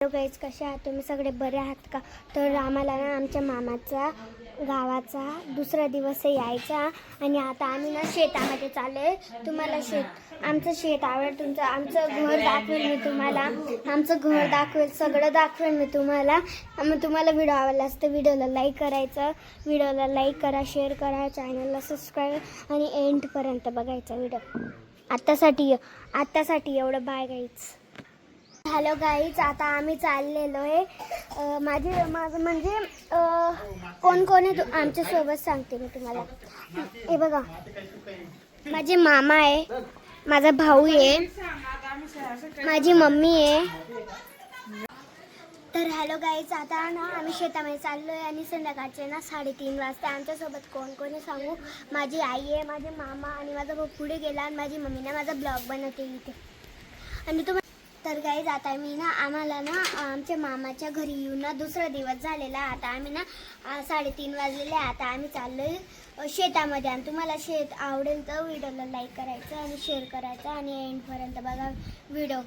Hello guys, कसे आहात तुम्ही? सगळे बरे आहात का? तर आम्हाला ना आमच्या मामाचा गावाचा दुसरा दिवस यायचा आणि आता आम्ही ना शेतामध्ये चाललो आहे. तुम्हाला आमचं शेत आवडेल, आमचं घर दाखवेल मी तुम्हाला, आमचं घर दाखवेल, सगळं दाखवेल मी तुम्हाला. मग तुम्हाला व्हिडिओ आवडला असतं व्हिडिओला लाईक करायचं, व्हिडिओला लाईक करा, शेअर करा, चॅनलला सबस्क्राईब आणि एंडपर्यंत बघायचा व्हिडिओ. आत्तासाठी एवढं. Bye guys. हॅलो गाईज, आता आम्ही चाललेलो आहे. माझं म्हणजे कोण कोण आहे आमच्यासोबत सांगते मी तुम्हाला. हे बघा, माझे मामा आहे, माझा भाऊ आहे, माझी मम्मी आहे. तर हॅलो गाईज, आता ना आम्ही शेतामध्ये चाललो आहे आणि संध्याकाळचे ना 3:30 वाजता. आमच्यासोबत कोण कोणी सांगू? माझी आई आहे, माझे मामा आणि माझा भाऊ पुढे गेला आणि माझी मम्मी ना माझा ब्लॉग बनवते इथे. आणि तर गाईज, आता आम्हाला ना आमच्या मामाच्या घरी येऊन ना दुसरा दिवस झालेला. आता आम्ही ना 3:30 वाजलेले. आता आम्ही चाललोय शेतामध्ये आणि तुम्हाला शेत आवडेल तर व्हिडिओला लाईक करायचं आणि शेअर करायचं आणि एंडपर्यंत बघा व्हिडिओ.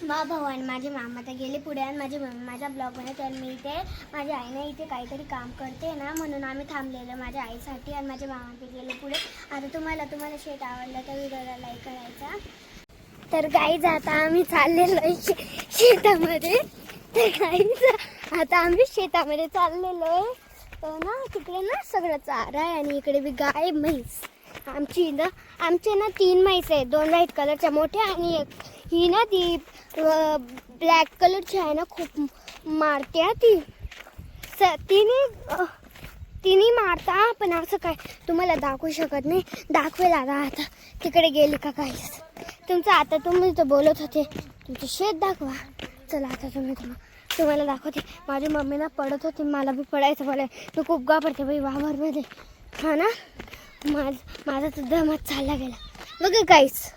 माझा भाऊ आणि माझे मामा तर गेले पुढे आणि माझी मम्मी माझा ब्लॉग बनवते आणि मी इथे माझ्या आईने इथे काहीतरी काम करते ना, म्हणून आम्ही थांबलेलो माझ्या आईसाठी आणि माझे मामा ते गेले पुढे. आता तुम्हाला शेत आवडलं तर व्हिडिओला लाईक करायचा. तर गाईज, आता आम्ही चाललेलो शेतामध्ये. तर गाईज, आता आम्ही शेतामध्ये चाललेलो आहे ना. तिकडे ना सगळं चारा आहे आणि इकडे बी गाय, म्हैस. आमचे ना 3 म्हैस आहे, 2 व्हाईट कलरच्या मोठ्या आणि एक ही ना ती ब्लॅक कलरची आहे ना, खूप मारते ती. तिने मारता, पण असं काय तुम्हाला दाखवू शकत नाही. दाखवेल आता तिकडे गेली का काहीच. तुम्ही तर बोलत होते तुमचं शेत दाखवा. चला आता तुम्हाला दाखवते. माझी मम्मी ना पडत होती, मला बी पडायचं. मी खूप घाबरते बाई वावरमध्ये. हा ना, माझा तर दमच चालला गेला बघा काहीच.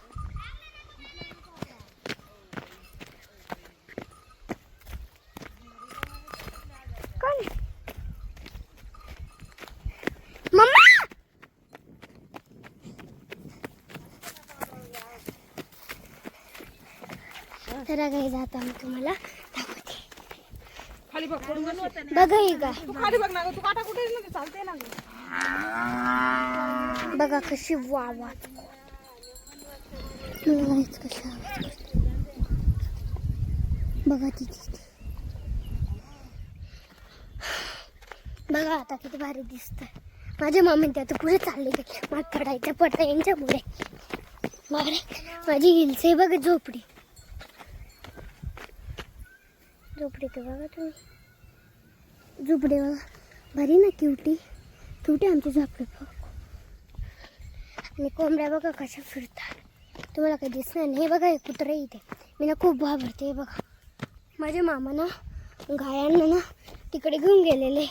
कोण मम्मा? तर काही जाता मी तुम्हाला दाखवते. खाली बघ, पडून जाशील. बघा ही का, तू खाली बघ ना, तू काटा कुठे ना, चालते ना. बघा कशी वावा. कशी बघा तिथे. बघा आता किती भारी दिसतंय. माझी मम्मी ते आता पुढे चालले गेले. मला पडता यांच्या पुढे. माझी हिल्स आहे बघा, झोपडी तर बघा तुम्ही. झोपडी बघा भारी ना, क्युटी आमची झोपडी बघ. आणि कोंबड्या बघा कशा फिरतात, तुम्हाला काही दिसणार नाही. हे बघा, हे कुत्रे इथे. मी ना खूप घाबरते. बघा माझे मामा ना गायांना ना तिकडे घेऊन गेलेले.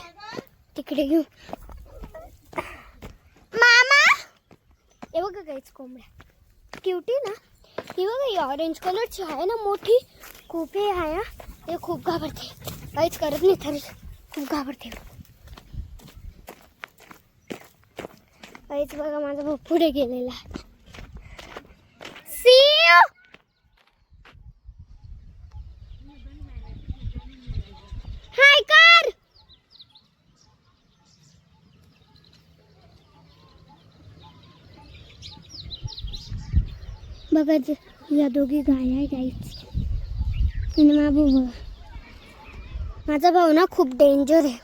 मामा, हे बघा काहीच कोंबड्या क्युटी ना. ही बघा, ही ऑरेंज कलरची आहे ना, मोठी खूप हे आहे. ते खूप घाबरते, काहीच करत नाही तरी खूप घाबरते. काहीच बघा, माझा भाऊ पुढे गेलेला. हाय कर. बघा या दोघी गाय आहे गाईच. आणि माझा भाऊ ना खूप डेंजर आहे.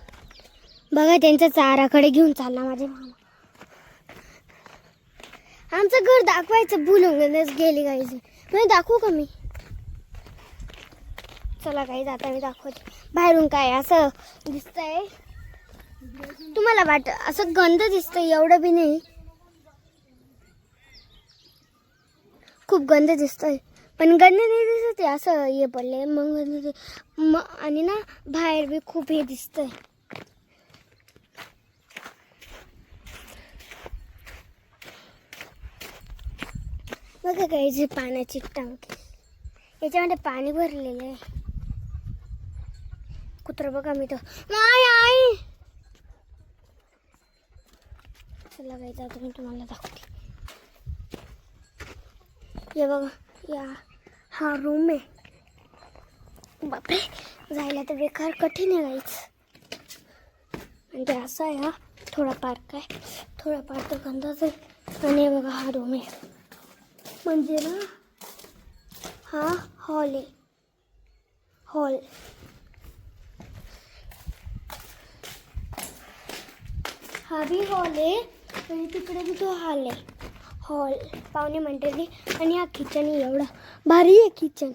बघा त्यांच्या चाराकडे घेऊन चालला माझे मामा. आमचं घर दाखवायचं भुलून गेली गाईज. म्हणजे दाखवू का मी? चला गाईज, आता मी दाखवते. बाहेरून काय असं दिसतंय तुम्हाला? असं गंध दिसतंय, एवढं बी नाही, खूप गंध दिसतोय. पण गंध नाही दिसत, असं हे पडले मग. आणि ना बाहेर बी खूप हे दिसतंय. बघा गाईज, पाण्याची टांकी, याच्यामध्ये पाणी भरलेलं आहे. कुत्रा बघा, मी तर आई. चला गाईज, आता मी तुम्हाला दाखवते. हे बघा, हा रूम आहे. बापरे, जायला तर बेकार कठीण आहे गाईच. म्हणजे असं आहे हा, थोडा पार्क आहे, थोडा पार्क तर गंधाच आहे. आणि हे बघा हा रूम आहे, म्हणजे ना हा हॉल आहे, हॉल. हा बी हॉल आहे आणि तिकडे बी तो हॉल आहे, हॉल पाहुणे मंडळी. आणि हा किचन आहे, एवढा भारी आहे किचन.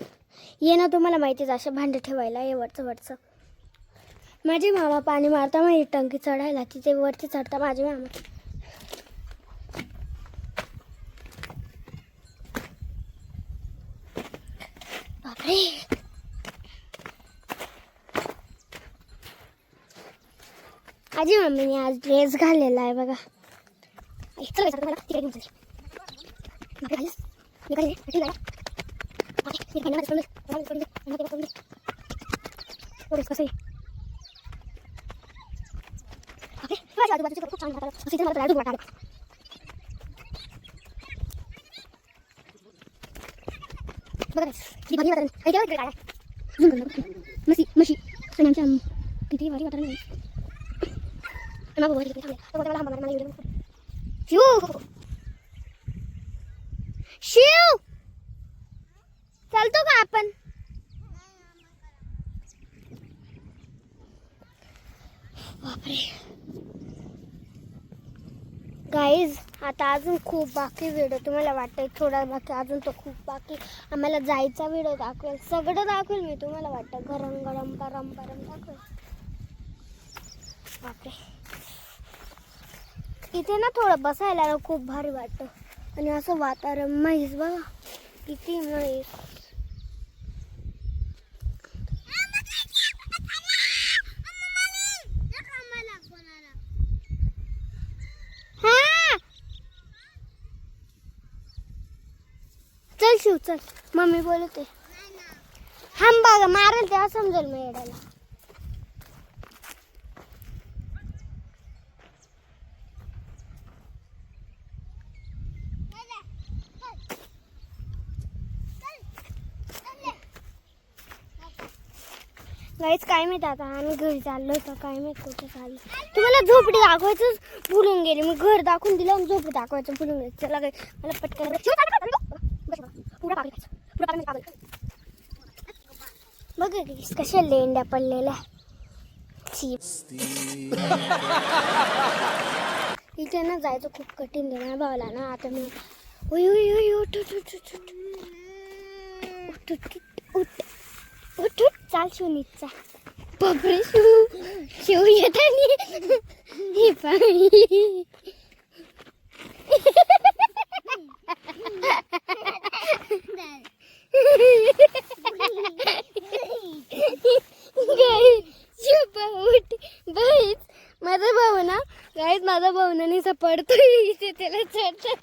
ये ना, तुम्हाला माहितीच असे भांडे ठेवायला हे वरचं. माझे मामा पाणी मारता, माझी टंकी चढायला तिथे वरती चढता माझे मामा. बापरे, माझी मम्मीने आज ड्रेस घाललेला आहे बघा. किती भारी वाटत नाही. शिव, चालतो का आपण? बापरे गाईज, आता अजून खूप बाकी व्हिडिओ. तुम्हाला वाटतंय थोडा बाकी, अजून तो खूप बाकी. आम्हाला जायचा व्हिडिओ दाखवेल, सगळं दाखवेल मी. तुम्हाला वाटतं गरम गरम परम दाखवेल. बापरे, इथे ना थोडं बसायला ना खूप भारी वाटतं. आणि असं वातावरण, म्हैस बघा किती म्हैस. चल शिव चल, मम्मी बोलते. हम बघा मारेल तेव्हा समजेल मग येडायला. गाईच काय माहित आता आम्ही घरी चाललो होतो, काय माहित कुठे चाललो. तुम्हाला झोपडी दाखवायचं भुलून गेले. मी घर दाखवून दिलं आणि झोपडी दाखवायचं भुलून गेले. चला गाई, मला पटकन बघ कशा लेंड्या पडलेल्या. इथे ना जायचं खूप कठीण देणार भावाला ना. आता मी उठ चाल शिवनीचा. बापरे शिव येत हे पाणी. माझा भाऊ ना गाईज, माझा भाऊ ना निसा पडतोय इथे, त्याला चढता.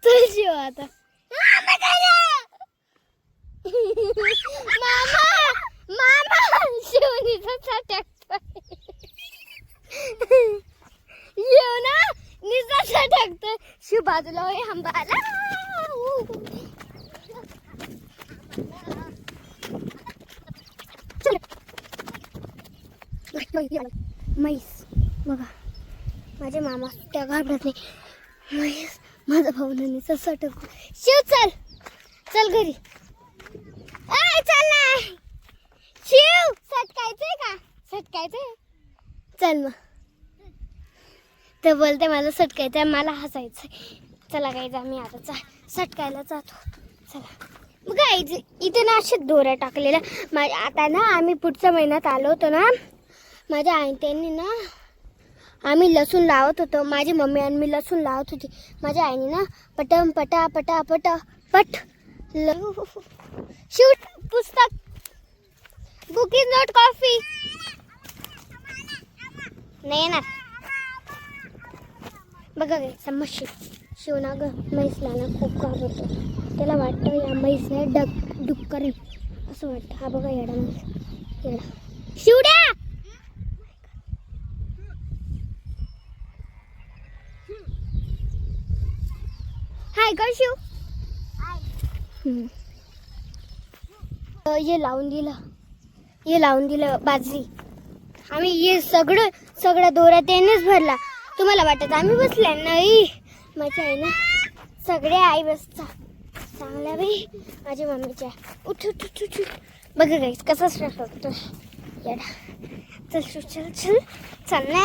चल शिव आता. मामा शिवनीचा टाकतोय. येऊ ना निसा टाकतोय. शिव बाजूला होय हंबाला. म्हैस बघा, माझे मामा त्या घाबरत नाही. म्हैस माझा भाऊ नाही सटक. शिव चल चल घरी. चल ना शिव, सटकायचंय का? सटकायचंय, चल मग. तर बोलते मला सटकायचंय, मला हसायचंय. चला गाईज, आम्ही आता सटकायला जातो. चला बघा इथे ना अशा दोऱ्या टाकलेल्या. आता ना आम्ही पुढच्या महिन्यात आलो होतो ना, माझ्या आई त्यांनी ना, आम्ही लसूण लावत होतो, माझी मम्मी आणि मी लसूण लावत होती. माझ्या आईने ना पटम पटा पटा पट पट शूट पुस्तक, बुक इज नॉट कॉफी. नाही येणार. बघा गे समस्या शिवना ग म्हैसला ना खूप घाबरतो. त्याला वाटतं या म्हैसने डुक करेल असं वाटतं. हा बघा येडा म्हैस, येडा. शिवड्या हाय कर शिव. हे लावून दिलं बाजरी. आम्ही हे सगळं दोरा त्यानेच भरला. तुम्हाला वाटत आम्ही बसल्या नाही, माझी आई ना सगळे आई बसता चांगल्या बाई माझ्या मम्मीच्या. उठ उठ उठ उठ. बघ गाईस कसा स्ट्रेस होतो येडा. चल चल चल चल चल ना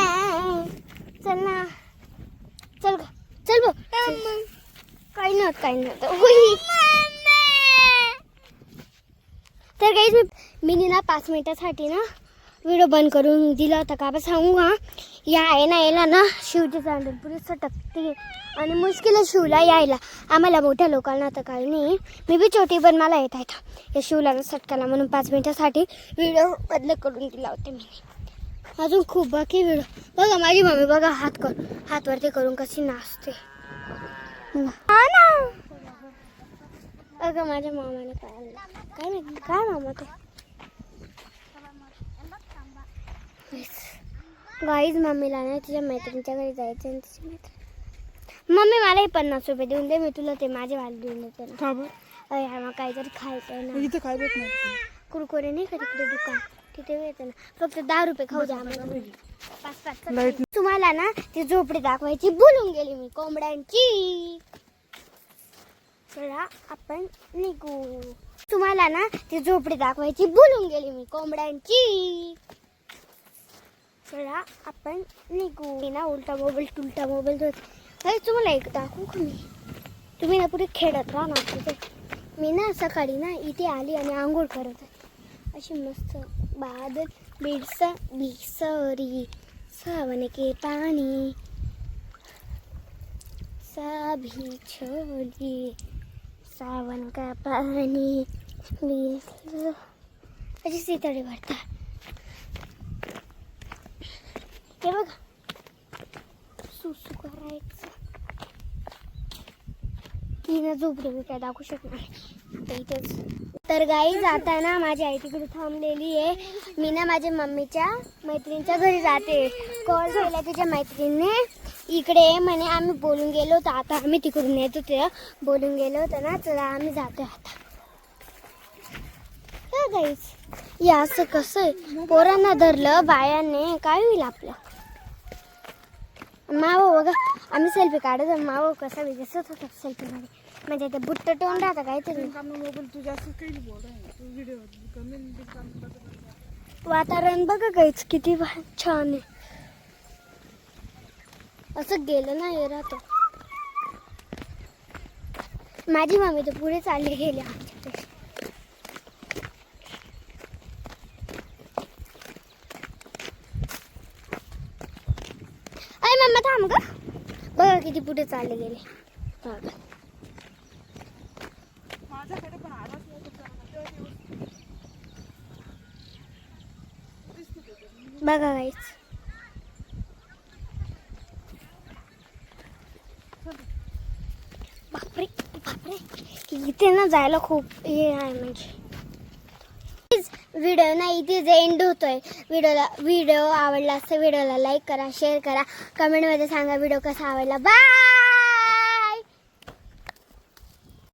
चल ग चल बघ. काही नव्हतं होई. तर गाईस मी ना 5 मिनिटासाठी ना व्हिडिओ बंद करून दिला होता. का बा सांगू का, या आहे ना यायला ना शिवची चांदल पुरी सटकते आणि मुश्किल आहे शिवला यायला. आम्हाला मोठ्या लोकांना तर काही नाही, मी बी छोटी पण मला येत आहे या शिवला सटकाला. म्हणून 5 मिनिटासाठी व्हिडिओ बंद करून दिला होता मी. अजून खूप बाकी व्हिडिओ. बघा माझी मम्मी बघा हातवरती करून कशी नाचते. हा ना अगं माझ्या मामाने काय माहिती काय मामा ते. गाईज मम्मीला ना तिच्या मैत्रिणीच्या घरी जायचं आणि तिची मैत्रीण. मम्मी मलाही 50 रुपये देऊन दे, मी तुला ते माझे वाले देऊन देते ना. का बरं? अरे हा मग काहीतरी खायचं आहे ना. इथं काय भेट नाही. कुरकुरे नाही का तिकडे दुकान तिथे येतं ना. फक्त 10 रुपये खाऊ द्या आम्हाला. 5-5 तुम्हाला ना ती झोपडी दाखवायची बोलून गेली मी कोंबड्यांची. चला आपण निघू. तुम्हाला ना ती झोपडी दाखवायची बोलून गेली मी कोंबड्यांची. चला आपण निघू. मी ना उलटा मोबाईल अरे तुम्हाला एक दाखवू का मी. तुम्ही ना पुढे खेळत राहा ना तिथे. मी ना सकाळी ना इथे आली आणि आंघोळ करत आहे. अशी मस्त बादल बिसरी सावन के पाणी सभी छोली सावन का पाणी अशी सीताडे भरता. हे बघा सुसू करायचं. ही ना झोपडी मी काय दाखवू शकणार आता इथेच. तर गाईज आता ना माझी आई तिकडे थांबलेली आहे. मी ना माझ्या मम्मीच्या मैत्रिणीच्या घरी जाते. कॉल केला तिच्या मैत्रिणीने इकडे म्हणे. आम्ही बोलून गेलो होतो, आता आम्ही तिकडून येत होते. बोलून गेलो होतो ना, चला आम्ही जातो आता. गाईज या असं कसं आहे, पोरांना धरलं बायांनी काय होईल आपलं. मावो बघा आम्ही सेल्फी काढत. मावो कसा दिसत होता सेल्फीमध्ये, म्हणजे ते बुट्ट टोन राहतं काहीतरी. मोबाईल तू जास्त काही बोल आहे तू व्हिडिओ कमी. वातावरण बघा काहीच किती छान आहे. असं गेलं ना हे राहतं. माझी मम्मी तर पुढे चालली गेली आमच्याकडे. अय मम्मा थांब ग. बघा किती पुढे चालले गेले. माझ्याकडे पण आवाज बघा गाईच. बापरे इथे ना जायला खूप हे आहे. म्हणजे व्हिडिओ ना इथेच एंड होतोय. व्हिडिओ आवडला असता व्हिडिओला लाईक करा, शेअर करा, कमेंटमध्ये सांगा व्हिडिओ कसा आवडला. बाय.